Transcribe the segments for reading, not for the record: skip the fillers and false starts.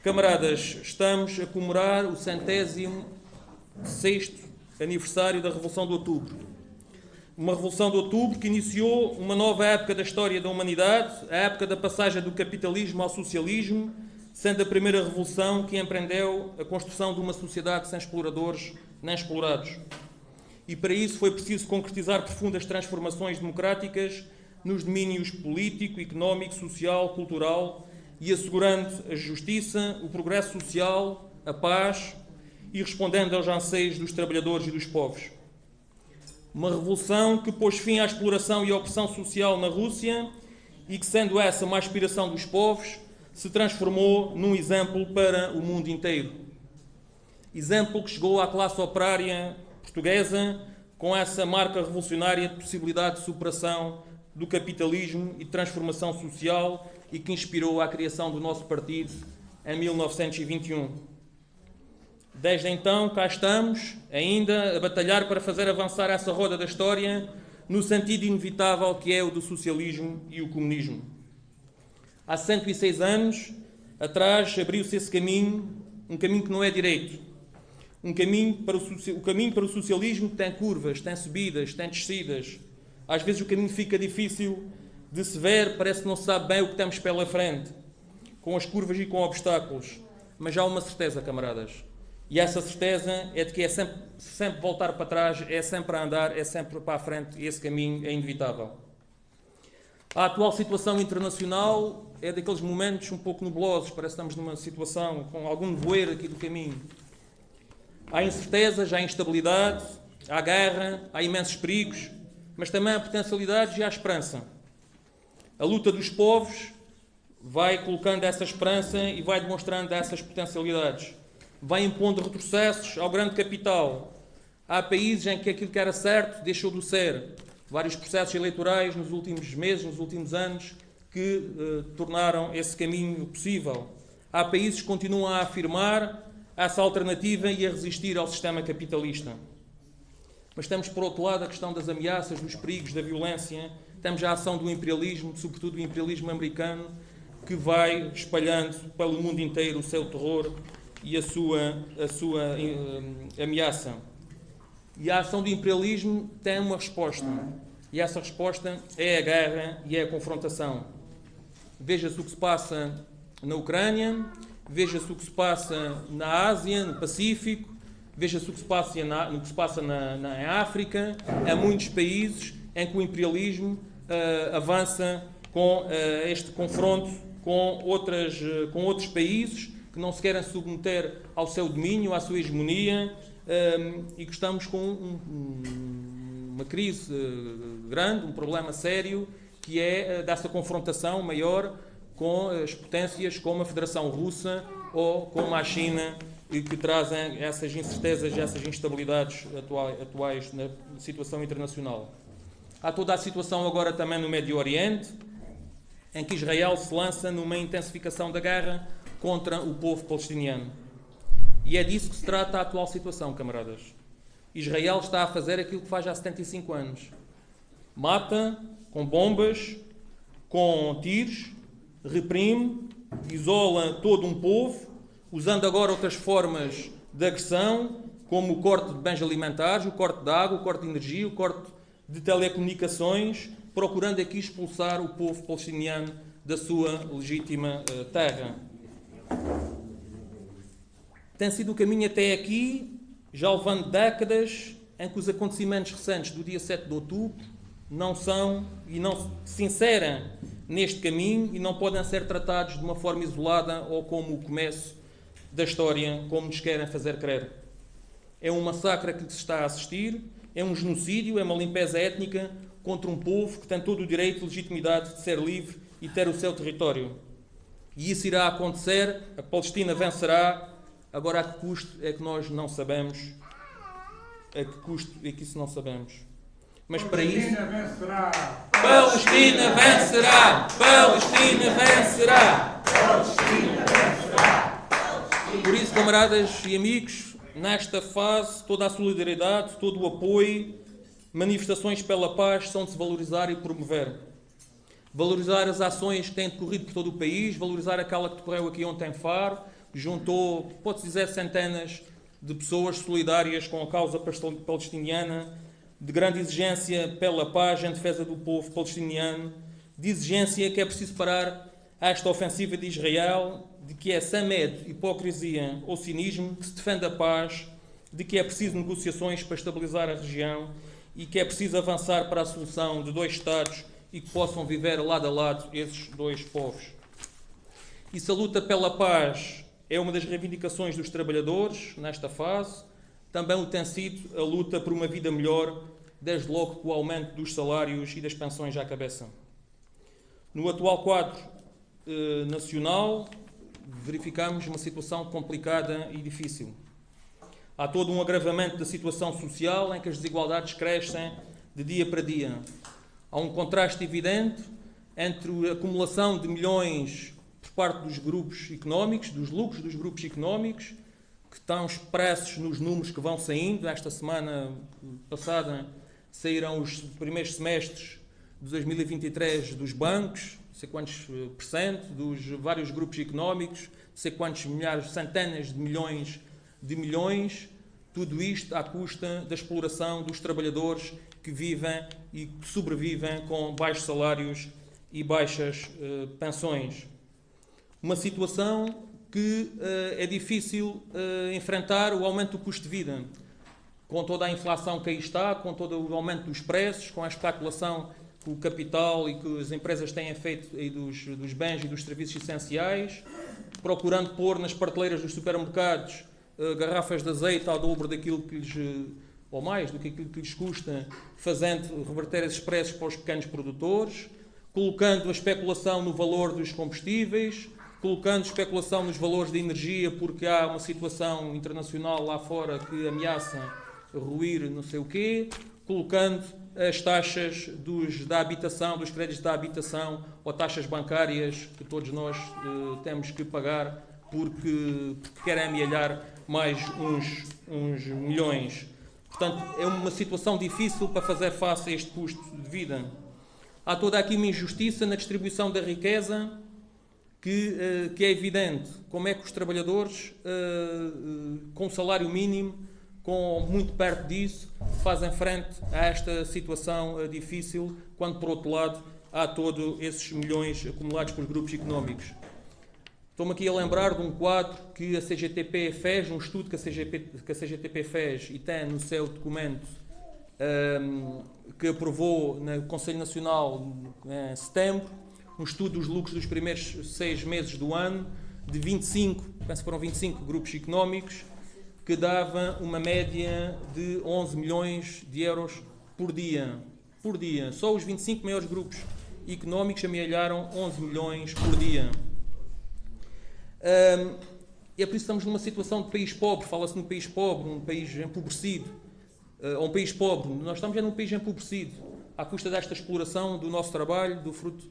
Camaradas, estamos a comemorar o 106º aniversário da Revolução de Outubro. Uma Revolução de Outubro que iniciou uma nova época da história da humanidade, a época da passagem do capitalismo ao socialismo, sendo a primeira revolução que empreendeu a construção de uma sociedade sem exploradores nem explorados. E para isso foi preciso concretizar profundas transformações democráticas nos domínios político, económico, social, cultural, e assegurando a justiça, o progresso social, a paz e respondendo aos anseios dos trabalhadores e dos povos. Uma revolução que pôs fim à exploração e à opressão social na Rússia e que, sendo essa uma aspiração dos povos, se transformou num exemplo para o mundo inteiro. Exemplo que chegou à classe operária portuguesa com essa marca revolucionária de possibilidade de superação do capitalismo e de transformação social e que inspirou a criação do nosso partido em 1921. Desde então, cá estamos, ainda a batalhar para fazer avançar essa roda da história no sentido inevitável que é o do socialismo e o comunismo. Há 106 anos atrás abriu-se esse caminho, um caminho que não é direito. O caminho para o socialismo tem curvas, tem subidas, tem descidas. Às vezes o caminho fica difícil de se ver, parece que não se sabe bem o que temos pela frente, com as curvas e com obstáculos. Mas há uma certeza, camaradas. E essa certeza é de que é sempre voltar para trás, é sempre a andar, é sempre para a frente, e esse caminho é inevitável. A atual situação internacional é daqueles momentos um pouco nublosos, parece que estamos numa situação com algum nevoeiro aqui do caminho. Há incertezas, há instabilidade, há guerra, há imensos perigos, mas também há potencialidades e há esperança. A luta dos povos vai colocando essa esperança e vai demonstrando essas potencialidades. Vai impondo retrocessos ao grande capital. Há países em que aquilo que era certo deixou de ser. Vários processos eleitorais nos últimos meses, nos últimos anos, que tornaram esse caminho possível. Há países que continuam a afirmar essa alternativa e a resistir ao sistema capitalista. Mas temos, por outro lado, a questão das ameaças, dos perigos, da violência. Temos a ação do imperialismo, sobretudo do imperialismo americano, que vai espalhando pelo mundo inteiro o seu terror e a sua ameaça. E a ação do imperialismo tem uma resposta. E essa resposta é a guerra e é a confrontação. Veja-se o que se passa na Ucrânia, veja-se o que se passa na Ásia, no Pacífico, veja-se o que se passa na África. Há muitos países em que o imperialismo avança com este confronto com outros países que não se querem submeter ao seu domínio, à sua hegemonia, e que estamos com uma crise grande, um problema sério, que é dessa confrontação maior com as potências como a Federação Russa ou como a China, e que trazem essas incertezas e essas instabilidades atuais na situação internacional. Há toda a situação agora também no Médio Oriente, em que Israel se lança numa intensificação da guerra contra o povo palestiniano. E é disso que se trata a atual situação, camaradas. Israel está a fazer aquilo que faz há 75 anos. Mata com bombas, com tiros, reprime, isola todo um povo, usando agora outras formas de agressão, como o corte de bens alimentares, o corte de água, o corte de energia, o corte de telecomunicações, procurando aqui expulsar o povo palestiniano da sua legítima terra. Tem sido o caminho até aqui, já levando décadas, em que os acontecimentos recentes do dia 7 de outubro não são e não se inserem neste caminho e não podem ser tratados de uma forma isolada ou como o começo da história, como nos querem fazer crer. É um massacre a que se está a assistir, é um genocídio, é uma limpeza étnica contra um povo que tem todo o direito e legitimidade de ser livre e ter o seu território. E isso irá acontecer, a Palestina vencerá, agora a que custo é que nós não sabemos, a que custo é que isso não sabemos. Mas para isso... Palestina vencerá! Palestina vencerá! Palestina vencerá! Por isso, camaradas e amigos, nesta fase, toda a solidariedade, todo o apoio, manifestações pela paz são de se valorizar e promover. Valorizar as ações que têm decorrido por todo o país, valorizar aquela que decorreu aqui ontem em Faro, juntou, pode-se dizer, centenas de pessoas solidárias com a causa palestiniana, de grande exigência pela paz em defesa do povo palestiniano, de exigência que é preciso parar esta ofensiva de Israel, de que é sem medo, hipocrisia ou cinismo que se defende a paz, de que é preciso negociações para estabilizar a região e que é preciso avançar para a solução de dois Estados e que possam viver lado a lado esses dois povos. E se a luta pela paz é uma das reivindicações dos trabalhadores nesta fase, também o tem sido a luta por uma vida melhor, desde logo com o aumento dos salários e das pensões à cabeça. No atual quadro nacional, verificamos uma situação complicada e difícil. Há todo um agravamento da situação social em que as desigualdades crescem de dia para dia. Há um contraste evidente entre a acumulação de milhões por parte dos grupos económicos, dos lucros dos grupos económicos, que estão expressos nos números que vão saindo. Esta semana passada saíram os primeiros semestres de 2023 dos bancos, não sei quantos por cento, dos vários grupos económicos, não sei quantos milhares, centenas de milhões, tudo isto à custa da exploração dos trabalhadores que vivem e que sobrevivem com baixos salários e baixas pensões. Uma situação que é difícil enfrentar o aumento do custo de vida, com toda a inflação que aí está, com todo o aumento dos preços, com a especulação que o capital e que as empresas têm feito aí dos bens e dos serviços essenciais, procurando pôr nas prateleiras dos supermercados garrafas de azeite ao dobro daquilo que lhes, ou mais do que aquilo que lhes custa, fazendo reverter esses preços para os pequenos produtores, colocando a especulação no valor dos combustíveis, colocando especulação nos valores da energia, porque há uma situação internacional lá fora que ameaça ruir não sei o quê, colocando as taxas da habitação, dos créditos da habitação, ou taxas bancárias que todos nós temos que pagar porque querem amealhar mais uns milhões. Portanto, é uma situação difícil para fazer face a este custo de vida. Há toda aqui uma injustiça na distribuição da riqueza que é evidente. Como é que os trabalhadores, com salário mínimo, com muito perto disso, fazem frente a esta situação difícil, quando, por outro lado, há todos esses milhões acumulados por grupos económicos. Estou-me aqui a lembrar de um quadro que a CGTP fez, um estudo que a CGTP fez e tem no seu documento que aprovou no Conselho Nacional em setembro, um estudo dos lucros dos primeiros 6 meses do ano, de 25, penso que foram 25 grupos económicos, que dava uma média de 11 milhões de euros por dia. Por dia. Só os 25 maiores grupos económicos amealharam 11 milhões por dia. É por isso que estamos numa situação de país pobre. Fala-se num país pobre, um país empobrecido, ou um país pobre. Nós estamos já num país empobrecido, à custa desta exploração do nosso trabalho, do fruto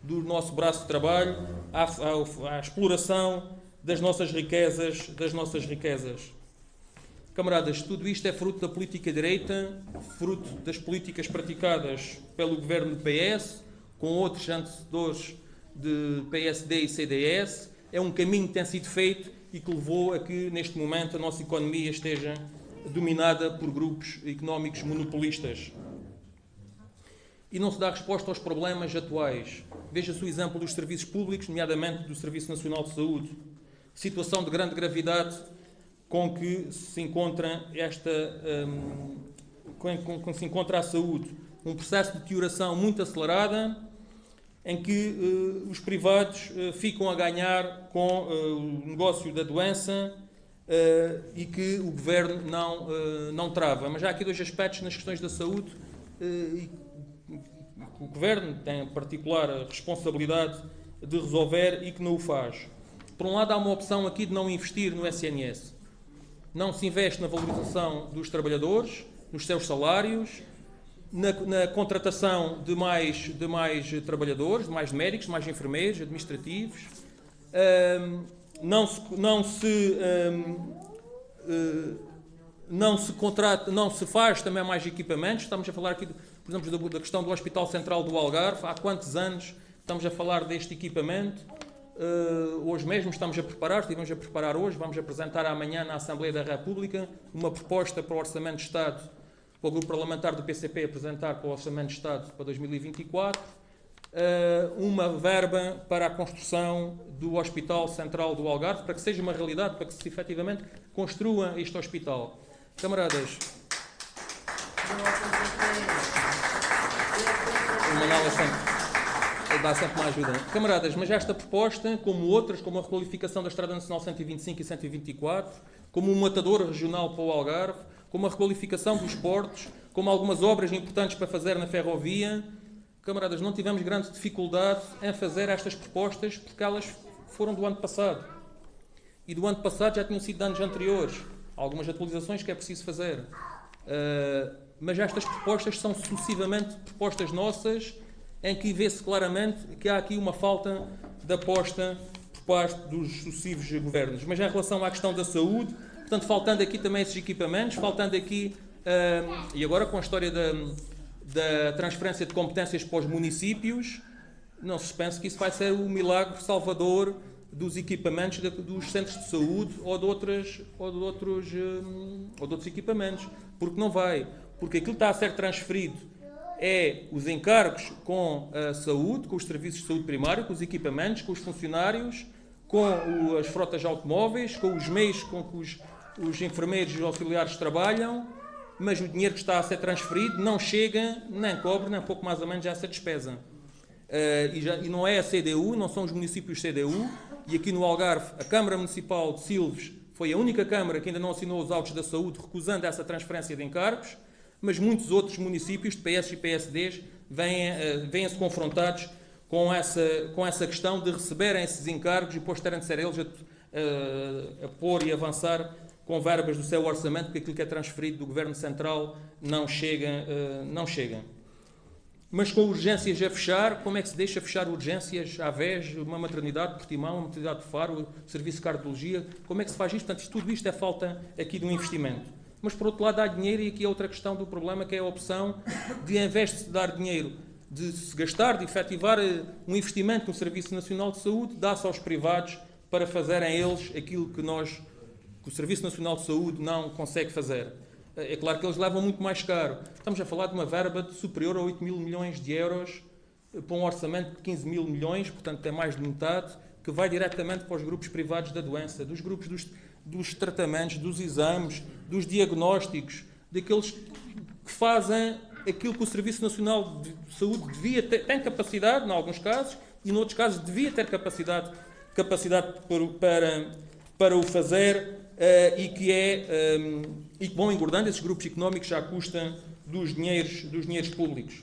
do nosso braço de trabalho, à exploração das nossas riquezas, Camaradas, tudo isto é fruto da política direita, fruto das políticas praticadas pelo governo do PS, com outros antecessores de PSD e CDS. É um caminho que tem sido feito e que levou a que, neste momento, a nossa economia esteja dominada por grupos económicos monopolistas. E não se dá resposta aos problemas atuais. Veja-se o exemplo dos serviços públicos, nomeadamente do Serviço Nacional de Saúde. Situação de grande gravidade com que se encontra com que se encontra a saúde. Um processo de deterioração muito acelerada, em que os privados ficam a ganhar com o negócio da doença e que o Governo não trava. Mas há aqui dois aspectos nas questões da saúde e que o Governo tem particular responsabilidade de resolver e que não o faz. Por um lado, há uma opção aqui de não investir no SNS. Não se investe na valorização dos trabalhadores, nos seus salários, na contratação de mais trabalhadores, de mais médicos, de mais enfermeiros, administrativos. Não se faz também mais equipamentos. Estamos a falar aqui, por exemplo, da questão do Hospital Central do Algarve. Há quantos anos estamos a falar deste equipamento? Hoje mesmo estivemos a preparar hoje, vamos apresentar amanhã na Assembleia da República uma proposta para o Orçamento de Estado, para o Grupo Parlamentar do PCP apresentar para o Orçamento de Estado para 2024, uma verba para a construção do Hospital Central do Algarve, para que seja uma realidade, para que se efetivamente construa este hospital. Camaradas, o Manuel dá sempre uma ajuda. Camaradas, mas esta proposta, como outras, como a requalificação da Estrada Nacional 125 e 124, como um matador regional para o Algarve, como a requalificação dos portos, como algumas obras importantes para fazer na ferrovia, camaradas, não tivemos grande dificuldade em fazer estas propostas porque elas foram do ano passado. E do ano passado já tinham sido de anos anteriores. Há algumas atualizações que é preciso fazer. Mas estas propostas são sucessivamente propostas nossas em que vê-se claramente que há aqui uma falta de aposta por parte dos sucessivos governos. Mas em relação à questão da saúde, portanto, faltando aqui também esses equipamentos, faltando aqui, e agora com a história da transferência de competências para os municípios, não se pensa que isso vai ser o milagre salvador dos equipamentos dos centros de saúde ou de outros equipamentos, porque não vai, porque aquilo que está a ser transferido é os encargos com a saúde, com os serviços de saúde primário, com os equipamentos, com os funcionários, com as frotas de automóveis, com os meios com que os enfermeiros e os auxiliares trabalham, mas o dinheiro que está a ser transferido não chega, nem cobre, nem pouco mais ou menos essa despesa. E não é a CDU, não são os municípios CDU, e aqui no Algarve, a Câmara Municipal de Silves foi a única Câmara que ainda não assinou os autos da saúde recusando essa transferência de encargos, mas muitos outros municípios de PS e PSDs vêm-se confrontados com essa questão de receberem esses encargos e depois terem de ser eles a pôr e avançar com verbas do seu orçamento, porque aquilo que é transferido do Governo Central não chega. Mas com urgências a fechar, como é que se deixa fechar urgências à vez, uma maternidade de Portimão, uma maternidade de Faro, o serviço de cardiologia? Como é que se faz isto? Portanto, tudo isto é falta aqui de um investimento. Mas, por outro lado, há dinheiro, e aqui é outra questão do problema, que é a opção de, em vez de se dar dinheiro, de se gastar, de efetivar um investimento no Serviço Nacional de Saúde, dá-se aos privados para fazerem eles aquilo que o Serviço Nacional de Saúde não consegue fazer. É claro que eles levam muito mais caro. Estamos a falar de uma verba superior a 8 mil milhões de euros para um orçamento de 15 mil milhões, portanto é mais de metade, que vai diretamente para os grupos privados da doença, dos grupos dos tratamentos, dos exames, dos diagnósticos, daqueles que fazem aquilo que o Serviço Nacional de Saúde devia ter, tem capacidade, em alguns casos, e, em outros casos, devia ter capacidade para o fazer, e que vão engordando esses grupos económicos à custa dos dinheiros públicos.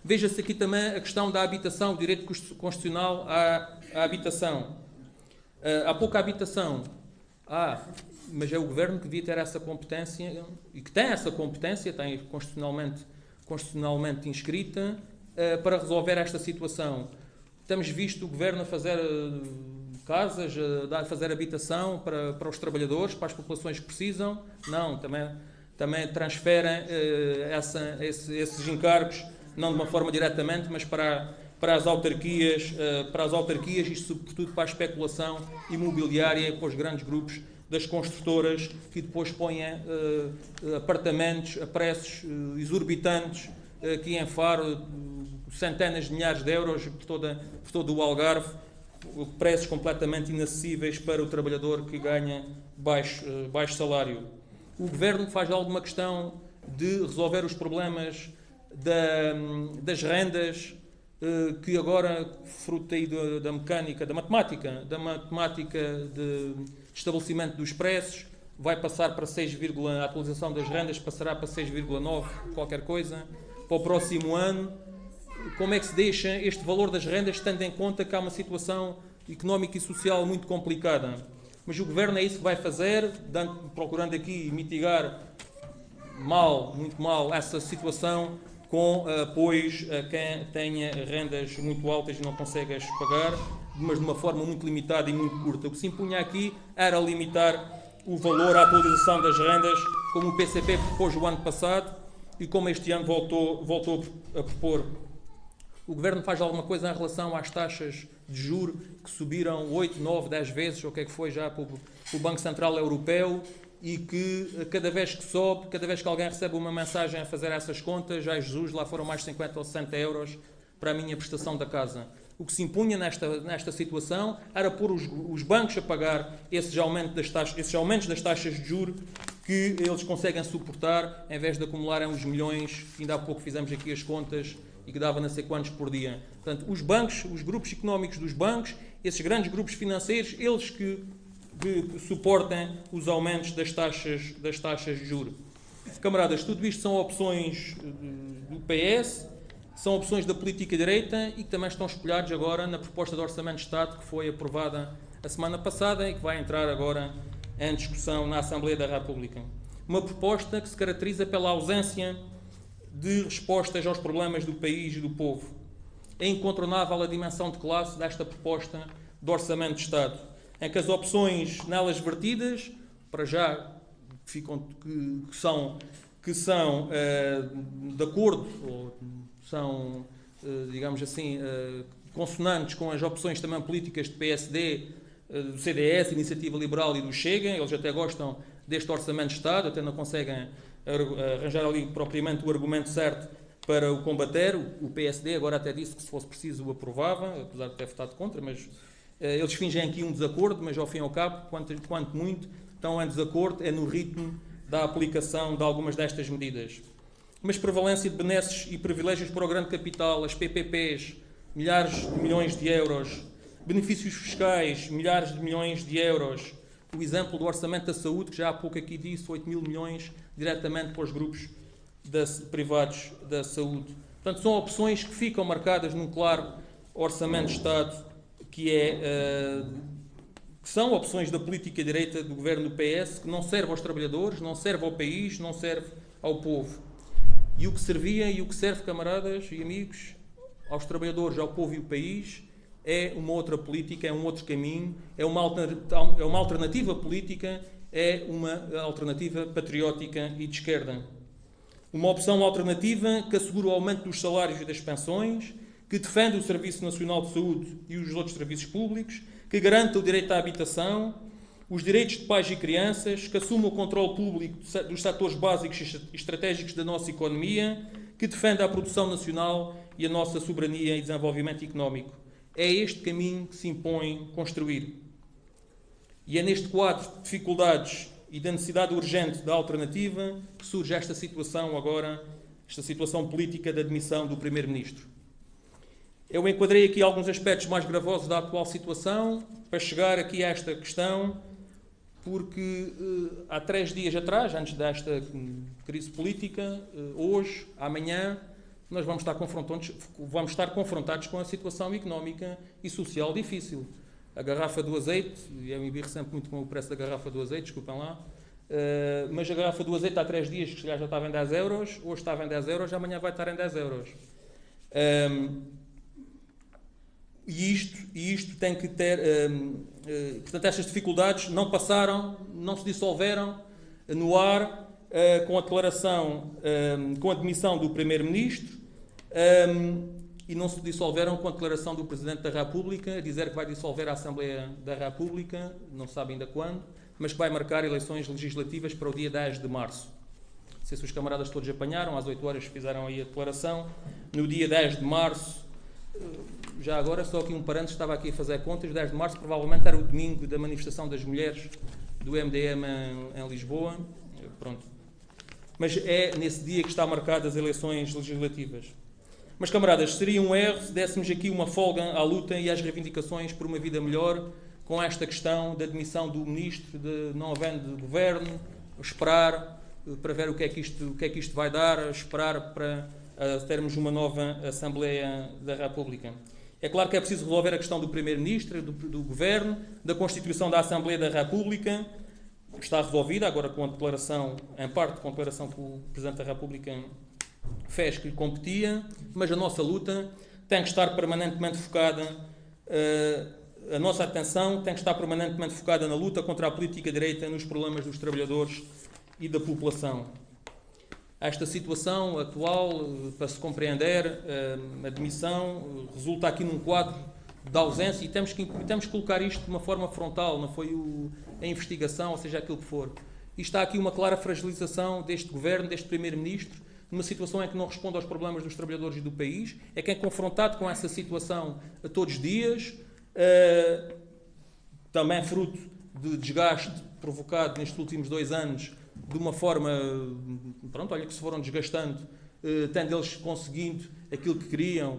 Veja-se aqui também a questão da habitação, o direito constitucional à habitação. Há pouca habitação. Mas é o Governo que devia ter essa competência, e que tem essa competência, tem constitucionalmente inscrita, para resolver esta situação. Temos visto o Governo a fazer casas, a fazer habitação para os trabalhadores, para as populações que precisam. Não, também transferem esses encargos, não de uma forma diretamente, mas para as autarquias e, sobretudo, para a especulação imobiliária e para os grandes grupos das construtoras que depois põem apartamentos a preços exorbitantes, aqui em Faro, centenas de milhares de euros por todo o Algarve, preços completamente inacessíveis para o trabalhador que ganha baixo salário. O Governo faz alguma questão de resolver os problemas das rendas, que agora, fruto aí da matemática de estabelecimento dos preços, vai passar para 6, a atualização das rendas passará para 6,9 qualquer coisa para o próximo ano. Como é que se deixa este valor das rendas, tendo em conta que há uma situação económica e social muito complicada? Mas o Governo é isso que vai fazer, procurando aqui mitigar muito mal essa situação, com apoios a quem tenha rendas muito altas e não consegue as pagar, mas de uma forma muito limitada e muito curta. O que se impunha aqui era limitar o valor à atualização das rendas, como o PCP propôs o ano passado e como este ano voltou a propor. O Governo faz alguma coisa em relação às taxas de juros que subiram 8, 9, 10 vezes, ou o que é que foi já pelo Banco Central Europeu, e que cada vez que sobe, cada vez que alguém recebe uma mensagem a fazer essas contas, já Jesus, lá foram mais 50 ou 60 euros para a minha prestação da casa. O que se impunha nesta situação era pôr os bancos a pagar esses aumentos das taxas de juros que eles conseguem suportar, em vez de acumularem os milhões, que ainda há pouco fizemos aqui as contas, e que dava não sei quantos por dia. Portanto, os bancos, os grupos económicos dos bancos, esses grandes grupos financeiros, eles que suportem os aumentos das taxas de juros. Camaradas, tudo isto são opções do PS, são opções da política direita e que também estão espelhados agora na proposta de Orçamento de Estado que foi aprovada a semana passada e que vai entrar agora em discussão na Assembleia da República. Uma proposta que se caracteriza pela ausência de respostas aos problemas do país e do povo. É incontornável a dimensão de classe desta proposta de Orçamento de Estado, em que as opções nelas vertidas, para já, que são de acordo, ou são, digamos assim, consonantes com as opções também políticas de PSD, do CDS, Iniciativa Liberal e do Chega. Eles até gostam deste Orçamento de Estado, até não conseguem arranjar ali propriamente o argumento certo para o combater. O PSD agora até disse que se fosse preciso o aprovava, apesar de ter votado contra, mas eles fingem aqui um desacordo, mas ao fim e ao cabo, quanto muito, estão em desacordo é no ritmo da aplicação de algumas destas medidas. Mas prevalência de benesses e privilégios para o grande capital, as PPPs, milhares de milhões de euros, benefícios fiscais, milhares de milhões de euros, o exemplo do Orçamento da Saúde, que já há pouco aqui disse, 8 mil milhões diretamente para os grupos privados da saúde. Portanto, são opções que ficam marcadas num claro Orçamento de Estado, que são opções da política direita do governo do PS, que não serve aos trabalhadores, não serve ao país, não serve ao povo. E o que servia e o que serve, camaradas e amigos, aos trabalhadores, ao povo e ao país, é uma outra política, é um outro caminho, é uma alternativa política, é uma alternativa patriótica e de esquerda. Uma opção alternativa que assegura o aumento dos salários e das pensões, que defende o Serviço Nacional de Saúde e os outros serviços públicos, que garante o direito à habitação, os direitos de pais e crianças, que assuma o controle público dos setores básicos e estratégicos da nossa economia, que defenda a produção nacional e a nossa soberania e desenvolvimento económico. É este caminho que se impõe construir. E é neste quadro de dificuldades e da necessidade urgente da alternativa que surge esta situação agora, esta situação política da demissão do Primeiro-Ministro. Eu enquadrei aqui alguns aspectos mais gravosos da atual situação para chegar aqui a esta questão, porque há 3 dias atrás, antes desta crise política, hoje, amanhã, nós vamos estar confrontados com a situação económica e social difícil. A garrafa do azeite, e eu me embirro sempre muito com o preço da garrafa do azeite, desculpem lá, mas a garrafa do azeite há 3 dias que já estava em 10 euros, hoje estava em 10 euros, amanhã vai estar em 10 euros. E isto tem que ter... portanto, estas dificuldades não passaram, não se dissolveram no ar com a declaração, com a demissão do Primeiro-Ministro e não se dissolveram com a declaração do Presidente da República, a dizer que vai dissolver a Assembleia da República, não se sabe ainda quando, mas que vai marcar eleições legislativas para o dia 10 de março. Não sei se os camaradas todos apanharam, às 8 horas fizeram aí a declaração. No dia 10 de março, já agora, só aqui um parênteses, estava aqui a fazer contas, 10 de março provavelmente era o domingo da manifestação das mulheres do MDM em Lisboa. Pronto. Mas é nesse dia que está marcadas as eleições legislativas. Mas, camaradas, seria um erro se dessemos aqui uma folga à luta e às reivindicações por uma vida melhor com esta questão da demissão do Ministro, de não havendo governo, esperar para ver o que é que isto vai dar, esperar para termos uma nova Assembleia da República. É claro que é preciso resolver a questão do Primeiro-Ministro, do Governo, da Constituição da Assembleia da República. Está resolvida agora com a declaração, em parte com a declaração que o Presidente da República fez que lhe competia, mas a nossa luta tem que estar permanentemente focada, a nossa atenção tem que estar permanentemente focada na luta contra a política direita, nos problemas dos trabalhadores e da população. Esta situação atual, para se compreender, a demissão resulta aqui num quadro de ausência, e temos que colocar isto de uma forma frontal, não foi a investigação, ou seja, aquilo que for. E está aqui uma clara fragilização deste governo, deste primeiro-ministro, numa situação em que não responde aos problemas dos trabalhadores e do país, é quem é confrontado com essa situação a todos os dias, também fruto de desgaste provocado nestes últimos 2 anos, de uma forma, pronto, olha, que se foram desgastando, tendo eles conseguindo aquilo que queriam,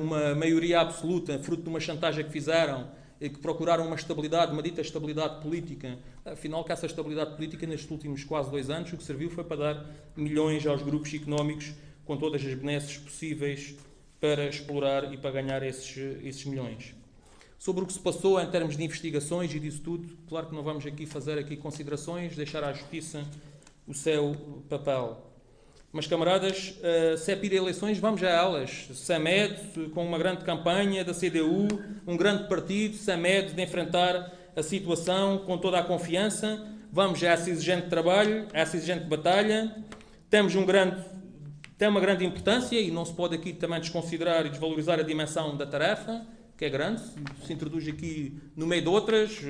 uma maioria absoluta, fruto de uma chantagem que fizeram, que procuraram uma estabilidade, uma dita estabilidade política. Afinal, que essa estabilidade política, nestes últimos quase 2 anos, o que serviu foi para dar milhões aos grupos económicos, com todas as benesses possíveis, para explorar e para ganhar esses milhões. Sobre o que se passou em termos de investigações e disso tudo, claro que não vamos aqui fazer considerações, deixar à Justiça o seu papel. Mas, camaradas, se é pedir eleições, vamos a elas. Sem medo, com uma grande campanha da CDU, um grande partido, sem medo de enfrentar a situação com toda a confiança. Vamos a essa exigente trabalho, a essa exigente batalha. Tem uma grande importância e não se pode aqui também desconsiderar e desvalorizar a dimensão da tarefa, que é grande, se introduz aqui no meio de outras,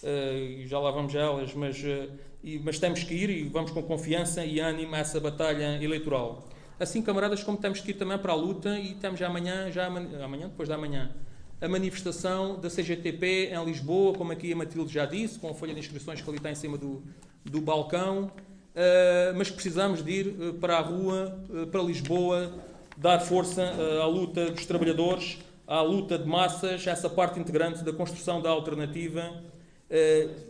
e já lá vamos a elas, mas temos que ir e vamos com confiança e ânimo a essa batalha eleitoral. Assim, camaradas, como temos que ir também para a luta e temos amanhã, depois da manhã, a manifestação da CGTP em Lisboa, como aqui a Matilde já disse, com a folha de inscrições que ali está em cima do balcão, mas precisamos de ir para a rua, para Lisboa, dar força à luta dos trabalhadores, à luta de massas, essa parte integrante da construção da alternativa,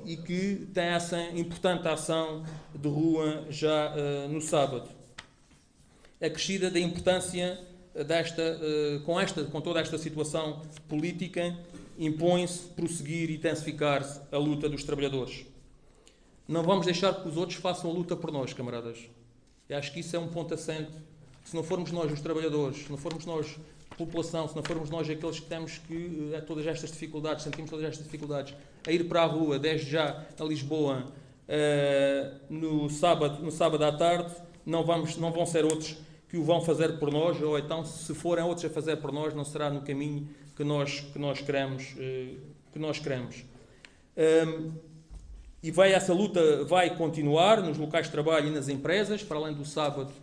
e que tem essa importante ação de rua já no sábado. A crescida da importância com toda esta situação política, impõe-se prosseguir e intensificar-se a luta dos trabalhadores. Não vamos deixar que os outros façam a luta por nós, camaradas. Eu acho que isso é um ponto assente. Se não formos nós os trabalhadores, se não formos nós a população, se não formos nós aqueles que temos que todas estas dificuldades, sentimos todas estas dificuldades, a ir para a rua, desde já a Lisboa, no sábado à tarde, não vão ser outros que o vão fazer por nós, ou então, se forem outros a fazer por nós, não será no caminho que nós queremos. E essa luta vai continuar nos locais de trabalho e nas empresas, para além do sábado.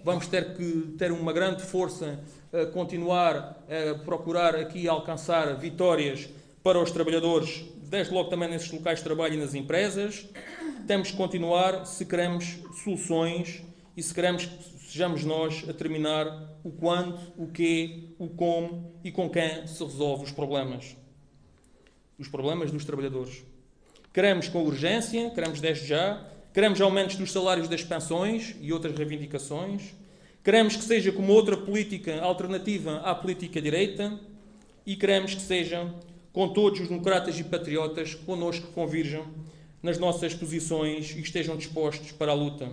Vamos ter que ter uma grande força a continuar a procurar aqui alcançar vitórias para os trabalhadores, desde logo também nesses locais de trabalho e nas empresas. Temos que continuar se queremos soluções e se queremos que sejamos nós a determinar o quando, o quê, o como e com quem se resolve os problemas dos trabalhadores. Queremos com urgência, queremos desde já, queremos aumentos dos salários das pensões e outras reivindicações, queremos que seja como outra política alternativa à política direita e queremos que sejam com todos os democratas e patriotas connosco que convirjam nas nossas posições e estejam dispostos para a luta.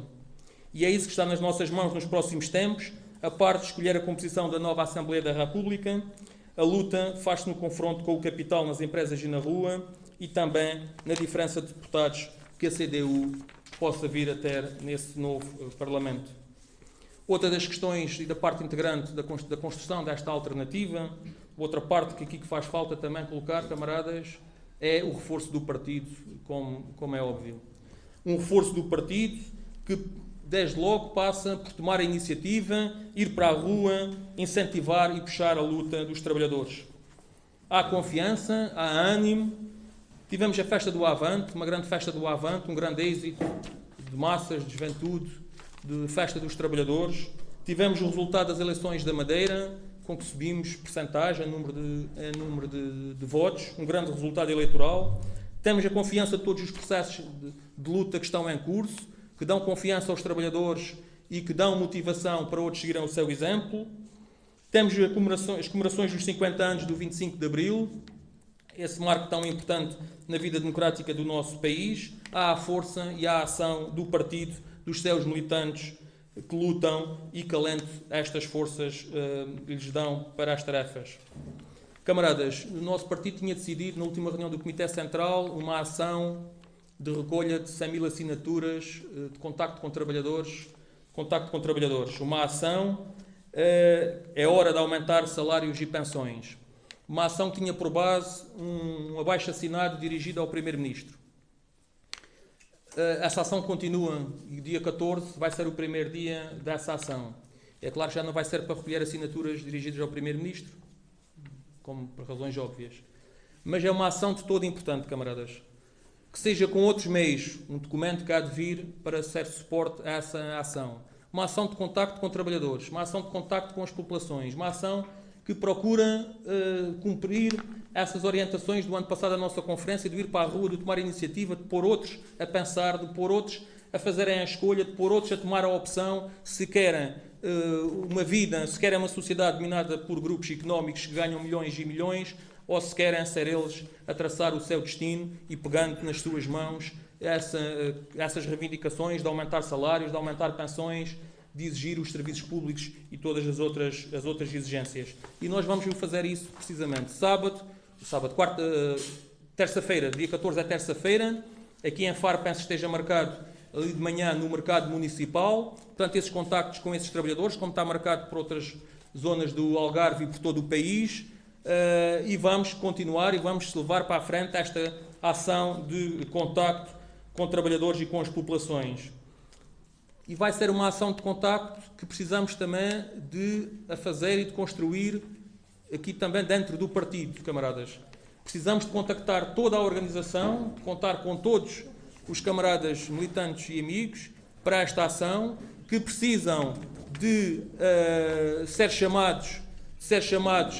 E é isso que está nas nossas mãos nos próximos tempos, a parte de escolher a composição da nova Assembleia da República. A luta faz-se no confronto com o capital nas empresas e na rua e também na diferença de deputados que a CDU possa vir a ter nesse novo Parlamento. Outra das questões e da parte integrante da construção desta alternativa, outra parte que aqui faz falta também colocar, camaradas, é o reforço do partido, como é óbvio. Um reforço do partido que, desde logo, passa por tomar a iniciativa, ir para a rua, incentivar e puxar a luta dos trabalhadores. Há confiança, há ânimo. Tivemos a festa do Avante, uma grande festa do Avante, um grande êxito de massas, de juventude, de festa dos trabalhadores. Tivemos o resultado das eleições da Madeira, com que subimos percentagem, número de votos, um grande resultado eleitoral. Temos a confiança de todos os processos de luta que estão em curso, que dão confiança aos trabalhadores e que dão motivação para outros seguirem o seu exemplo. Temos as comemorações dos 50 anos do 25 de Abril, esse marco tão importante na vida democrática do nosso país. Há a força e a ação do partido, dos seus militantes que lutam e que alento estas forças lhes dão para as tarefas. Camaradas, o nosso partido tinha decidido, na última reunião do Comitê Central, uma ação de recolha de 100 mil assinaturas de contacto com trabalhadores. Uma ação, é hora de aumentar salários e pensões. Uma ação que tinha por base um abaixo-assinado dirigido ao Primeiro-Ministro. Essa ação continua e dia 14 vai ser o primeiro dia dessa ação. É claro que já não vai ser para recolher assinaturas dirigidas ao Primeiro-Ministro, como por razões óbvias. Mas é uma ação de todo importante, camaradas. Que seja com outros meios, um documento que há de vir para ser suporte a essa ação. Uma ação de contacto com trabalhadores, uma ação de contacto com as populações, uma ação que procura cumprir essas orientações do ano passado da nossa conferência, de ir para a rua, de tomar iniciativa, de pôr outros a pensar, de pôr outros a fazerem a escolha, de pôr outros a tomar a opção, se querem uma vida, se querem uma sociedade dominada por grupos económicos que ganham milhões e milhões, ou se querem ser eles a traçar o seu destino e pegando nas suas mãos essas reivindicações de aumentar salários, de aumentar pensões, de exigir os serviços públicos e todas as outras exigências. E nós vamos fazer isso precisamente terça-feira, dia 14 é terça-feira, aqui em Faro penso que esteja marcado ali de manhã no mercado municipal, portanto esses contactos com esses trabalhadores, como está marcado por outras zonas do Algarve e por todo o país, e vamos continuar e vamos levar para a frente esta ação de contacto com trabalhadores e com as populações. E vai ser uma ação de contacto que precisamos também de a fazer e de construir aqui também dentro do partido, camaradas. Precisamos de contactar toda a organização, de contar com todos os camaradas militantes e amigos para esta ação, que precisam de ser chamados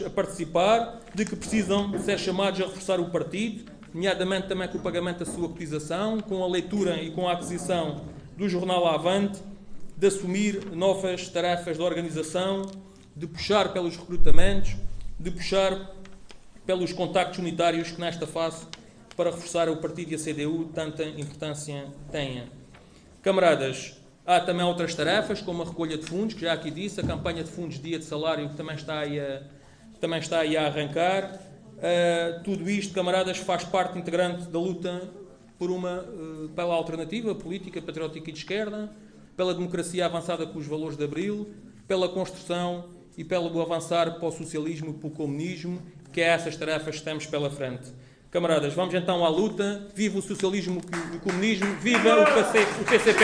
a participar, de que precisam de ser chamados a reforçar o partido, nomeadamente também com o pagamento da sua cotização, com a leitura e com a aquisição do jornal Avante, de assumir novas tarefas de organização, de puxar pelos recrutamentos, de puxar pelos contactos unitários que nesta fase, para reforçar o partido e a CDU, tanta importância têm. Camaradas, há também outras tarefas, como a recolha de fundos, que já aqui disse, a campanha de fundos Dia de Salário, que também está aí a arrancar. Tudo isto, camaradas, faz parte integrante da luta pela alternativa política, patriótica e de esquerda, pela democracia avançada com os valores de Abril, pela construção e pelo avançar para o socialismo e para o comunismo, que é essas tarefas que temos pela frente. Camaradas, vamos então à luta. Viva o socialismo e o comunismo, viva o PCP!